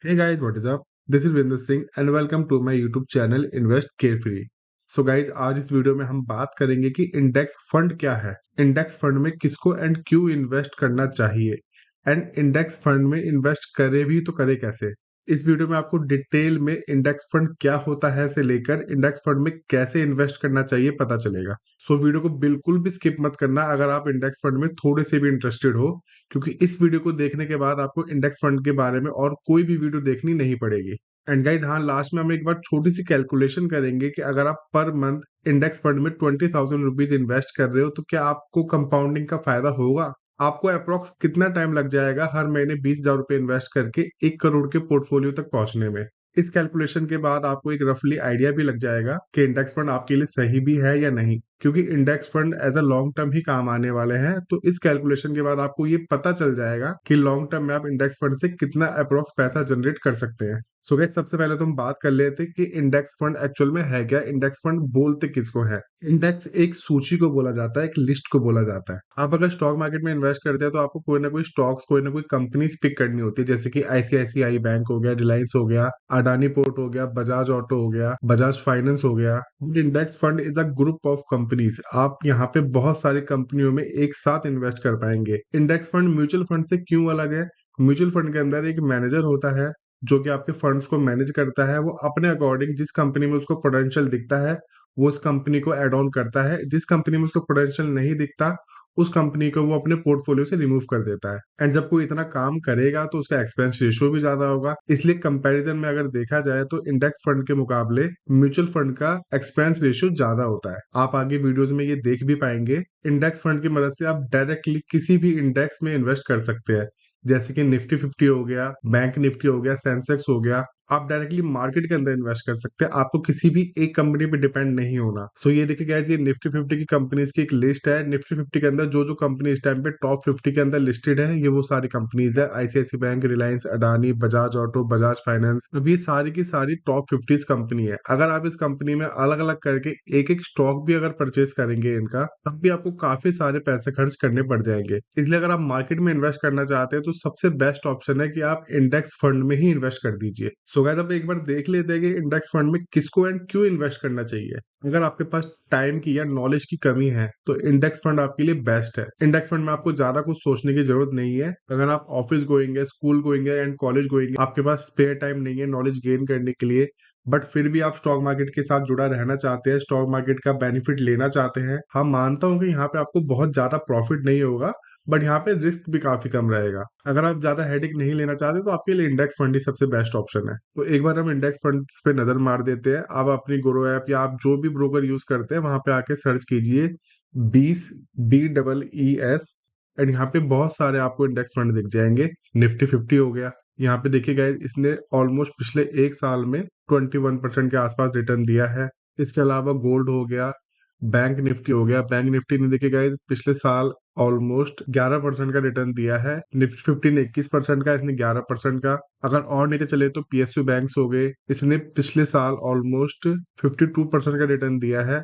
Hey guys, what is up? This is Vinder Singh and welcome to my YouTube channel Invest Carefree. So guys आज इस video में हम बात करेंगे कि इंडेक्स फंड क्या है, इंडेक्स फंड में किसको एंड क्यों इन्वेस्ट करना चाहिए एंड इंडेक्स फंड में इन्वेस्ट करे भी तो करे कैसे। इस वीडियो में आपको डिटेल में इंडेक्स फंड क्या होता है से लेकर इंडेक्स फंड में कैसे इन्वेस्ट करना चाहिए पता चलेगा। सो वीडियो को बिल्कुल भी स्किप मत करना अगर आप इंडेक्स फंड में थोड़े से भी इंटरेस्टेड हो, क्योंकि इस वीडियो को देखने के बाद आपको इंडेक्स फंड के बारे में और कोई भी वीडियो देखनी नहीं पड़ेगी। एंड गाइज हाँ, लास्ट में हम एक बार छोटी सी कैलकुलेशन करेंगे कि अगर आप पर मंथ इंडेक्स फंड में 20,000 रुपीज इन्वेस्ट कर रहे हो तो क्या आपको कंपाउंडिंग का फायदा होगा। आपको अप्रोक्स कितना टाइम लग जाएगा हर महीने 20,000 रुपए इन्वेस्ट करके 1 करोड़ के पोर्टफोलियो तक पहुंचने में। इस कैलकुलेशन के बाद आपको एक रफली आइडिया भी लग जाएगा कि इंडेक्स फंड आपके लिए सही भी है या नहीं, क्योंकि index fund as a long term ही काम आने वाले हैं। तो इस कैलकुलेशन के बाद आपको ये पता चल जाएगा कि लॉन्ग टर्म में आप इंडेक्स फंड से कितना अप्रोक्स पैसा जनरेट कर सकते हैं। सो गाइस, सबसे पहले तो हम बात कर लेते हैं कि इंडेक्स फंड एक्चुअल में है क्या, इंडेक्स फंड बोलते किसको है। इंडेक्स एक सूची को बोला जाता है, एक लिस्ट को बोला जाता है। आप अगर स्टॉक मार्केट में इन्वेस्ट करते हैं तो आपको कोई ना कोई स्टॉक्स, कोई ना कोई कंपनीज पिक करनी होती है, जैसे कि आईसीआईसीआई बैंक हो गया, रिलायंस हो गया, अडानी पोर्ट हो गया, बजाज ऑटो हो गया, बजाज फाइनेंस हो गया। Index fund is a group of companies. आप यहाँ पे बहुत सारी कंपनियों में एक साथ इन्वेस्ट कर पाएंगे। इंडेक्स फंड म्यूचुअल फंड से क्यों अलग है? म्यूचुअल फंड के अंदर एक मैनेजर होता है जो कि आपके फंड्स को मैनेज करता है। वो अपने अकॉर्डिंग जिस कंपनी में उसको पोटेंशियल दिखता है वो उस कंपनी को एड ऑन करता है, जिस कंपनी में उसको पोटेंशियल नहीं दिखता उस कंपनी को वो अपने पोर्टफोलियो से रिमूव कर देता है। एंड जब कोई इतना काम करेगा तो उसका एक्सपेंस रेशियो भी ज्यादा होगा। इसलिए कंपैरिजन में अगर देखा जाए तो इंडेक्स फंड के मुकाबले म्यूचुअल फंड का एक्सपेंस रेशियो ज्यादा होता है। आप आगे वीडियोस में ये देख भी पाएंगे। इंडेक्स फंड की मदद से आप डायरेक्टली किसी भी इंडेक्स में इन्वेस्ट कर सकते हैं, जैसे कि निफ्टी 50 हो गया, बैंक निफ्टी हो गया, सेंसेक्स हो गया। आप डायरेक्टली मार्केट के अंदर इन्वेस्ट कर सकते हैं, आपको किसी भी एक कंपनी पे डिपेंड नहीं होना। सो ये देखिए गाइस, ये निफ्टी 50 की कंपनीज की एक लिस्ट है। निफ्टी 50 के अंदर जो जो कंपनी इस टाइम पे टॉप 50 के अंदर लिस्टेड है, ये वो सारी कंपनीज है। ICICI bank, Reliance, Adani, Bajaj auto, Bajaj finance, अब ये सारी की सारी टॉप 50 कंपनी है। अगर आप इस कंपनी में अलग अलग करके एक एक स्टॉक भी अगर परचेज करेंगे इनका, तब भी आपको काफी सारे पैसे खर्च करने पड़ जाएंगे। इसलिए अगर आप मार्केट में इन्वेस्ट करना चाहते हैं तो सबसे बेस्ट ऑप्शन है कि आप इंडेक्स फंड में ही इन्वेस्ट कर दीजिए। सो गाइस, अब एक बार देख लेते हैं कि इंडेक्स फंड में किसको एंड क्यों इन्वेस्ट करना चाहिए। अगर आपके पास टाइम की या नॉलेज की कमी है तो इंडेक्स फंड आपके लिए बेस्ट है। इंडेक्स फंड में आपको ज्यादा कुछ सोचने की जरूरत नहीं है। अगर आप ऑफिस गोइंग है, स्कूल गोइंग है एंड कॉलेज गोइंग है, आपके पास स्पेयर टाइम नहीं है नॉलेज गेन करने के लिए, बट फिर भी आप स्टॉक मार्केट के साथ जुड़ा रहना चाहते हैं, स्टॉक मार्केट का बेनिफिट लेना चाहते हैं, हाँ मानता हूँ कि यहाँ पे आपको बहुत ज्यादा प्रॉफिट नहीं होगा, बट यहाँ पे रिस्क भी काफी कम रहेगा। अगर आप ज्यादा हेडेक नहीं लेना चाहते तो आपके लिए इंडेक्स फंड ही सबसे बेस्ट ऑप्शन है। तो एक बार हम इंडेक्स फंड पे नजर मार देते हैं। आप अपनी ग्रो ऐप या आप जो भी ब्रोकर यूज करते हैं वहां पे आके सर्च कीजिए 20 BEES, एंड यहाँ पे बहुत सारे आपको इंडेक्स फंड दिख जाएंगे। निफ्टी 50 हो गया, यहाँ पे देखिए गाइस, इसने ऑलमोस्ट पिछले एक साल में 21% के आसपास रिटर्न दिया है। इसके अलावा गोल्ड हो गया, बैंक निफ्टी हो गया, बैंक निफ्टी ने देखिए गाइस पिछले साल ऑलमोस्ट 11% का रिटर्न दिया है। निफ्टी 50 ने 21% का, इसने 11% का। अगर और नीचे चले तो पीएसयू बैंक्स हो गए, इसने पिछले साल ऑलमोस्ट 52% का रिटर्न दिया है।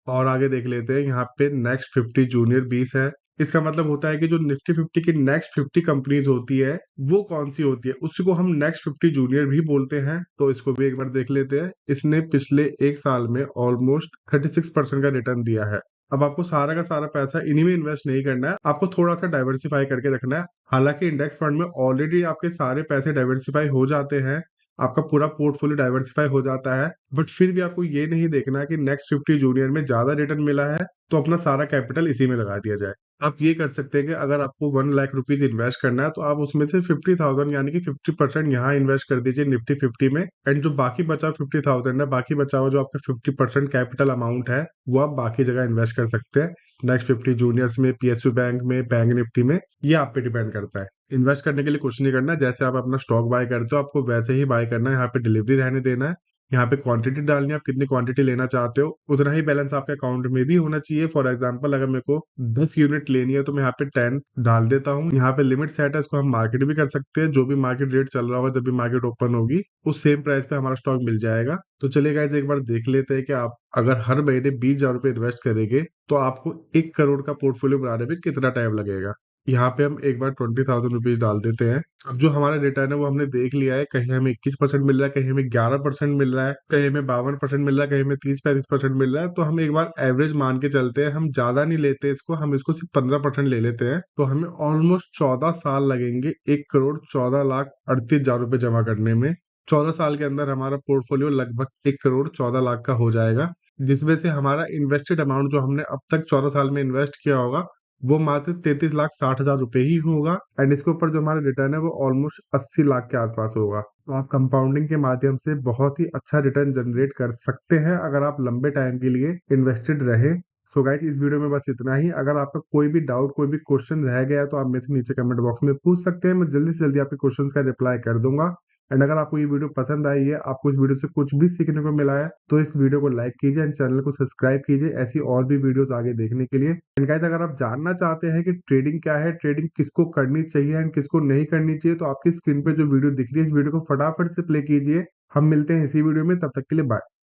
और आगे देख लेते हैं, यहाँ पे नेक्स्ट 50 जूनियर 20 है। इसका मतलब होता है कि जो निफ्टी 50 की नेक्स्ट 50 कंपनीज होती है वो कौन सी होती है, उसी को हम नेक्स्ट 50 जूनियर भी बोलते हैं। तो इसको भी एक बार देख लेते हैं। इसने पिछले एक साल में ऑलमोस्ट 36% का रिटर्न दिया है। अब आपको सारा का सारा पैसा इन्हीं में इन्वेस्ट नहीं करना है, आपको थोड़ा सा डाइवर्सिफाई करके रखना है। हालांकि इंडेक्स फंड में ऑलरेडी आपके सारे पैसे डाइवर्सिफाई हो जाते हैं, आपका पूरा पोर्टफोलियो डाइवर्सिफाई हो जाता है, बट फिर भी आपको ये नहीं देखना कि नेक्स्ट 50 जूनियर में ज्यादा रिटर्न मिला है तो अपना सारा कैपिटल इसी में लगा दिया जाए। आप ये कर सकते हैं कि अगर आपको 1 लाख रुपीज इन्वेस्ट करना है तो आप उसमें से 50,000 यानी कि 50% यहाँ इन्वेस्ट कर दीजिए निफ्टी 50 में, एंड जो बाकी बचा 50,000 है, बाकी बचा हुआ जो आपका 50% कैपिटल अमाउंट है वो आप बाकी जगह इन्वेस्ट कर सकते हैं। नेक्स्ट 50 जूनियर्स में, पीएसयू बैंक में, बैंक निफ्टी में, ये आप पे डिपेंड करता है। इन्वेस्ट करने के लिए कुछ नहीं करना, जैसे आप अपना स्टॉक बाय करते हो आपको वैसे ही बाय करना है। यहाँ पे डिलीवरी रहने देना है, यहाँ पे क्वांटिटी डालनी है, आप कितनी क्वांटिटी लेना चाहते हो उतना ही बैलेंस आपके अकाउंट में भी होना चाहिए। फॉर एग्जांपल, अगर मेरे को 10 यूनिट लेनी है तो मैं यहाँ पे 10 डाल देता हूँ। यहाँ पे लिमिट सेट है, इसको हम मार्केट भी कर सकते हैं। जो भी मार्केट रेट चल रहा होगा, जब भी मार्केट ओपन होगी उस सेम प्राइस पे हमारा स्टॉक मिल जाएगा। तो चलिए गाइस, एक बार देख लेते हैं कि आप अगर हर महीने 20,000 रुपए इन्वेस्ट करेंगे तो आपको 1 करोड़ का पोर्टफोलियो बनाने में कितना टाइम लगेगा। यहाँ पे हम एक बार 20,000 रुपीज डाल देते हैं। अब जो हमारा रिटर्न है वो हमने देख लिया है, कहीं हमें 21% मिल रहा है, कहीं हमें 11% मिल रहा है, कहीं हमें 52% मिल रहा है, कहीं हमें 30-35% मिल रहा है। तो हम एक बार एवरेज मान के चलते हैं, हम ज्यादा नहीं लेते इसको, हम इसको सिर्फ 15% ले लेते हैं। तो हमें ऑलमोस्ट 14 साल लगेंगे 1,14,38,000 रुपये जमा करने में। 14 साल के अंदर हमारा पोर्टफोलियो लगभग 1,14,00,000 का हो जाएगा, जिसमें से हमारा इन्वेस्टेड अमाउंट जो हमने अब तक 14 साल में इन्वेस्ट किया होगा वो मात्र 33,60,000 रुपये ही होगा। एंड इसके ऊपर जो हमारा रिटर्न है वो ऑलमोस्ट 80 लाख के आसपास होगा। तो आप कंपाउंडिंग के माध्यम से बहुत ही अच्छा रिटर्न जनरेट कर सकते हैं अगर आप लंबे टाइम के लिए इन्वेस्टेड रहे। सो गाइस, इस वीडियो में बस इतना ही। अगर आपका कोई भी डाउट, कोई भी क्वेश्चन रह गया तो आप मेरे से नीचे कमेंट बॉक्स में पूछ सकते हैं, मैं जल्दी से जल्दी आपके क्वेश्चंस का रिप्लाई कर दूंगा। एंड अगर आपको ये वीडियो पसंद आई है, आपको इस वीडियो से कुछ भी सीखने को मिला है, तो इस वीडियो को लाइक कीजिए एंड चैनल को सब्सक्राइब कीजिए ऐसी और भी वीडियोस आगे देखने के लिए। एंड गाइस, अगर आप जानना चाहते हैं कि ट्रेडिंग क्या है, ट्रेडिंग किसको करनी चाहिए एंड किसको नहीं करनी चाहिए, तो आपकी स्क्रीन पे जो वीडियो दिख रही है इस वीडियो को फटाफट से प्ले कीजिए। हम मिलते हैं इसी वीडियो में, तब तक के लिए बाय।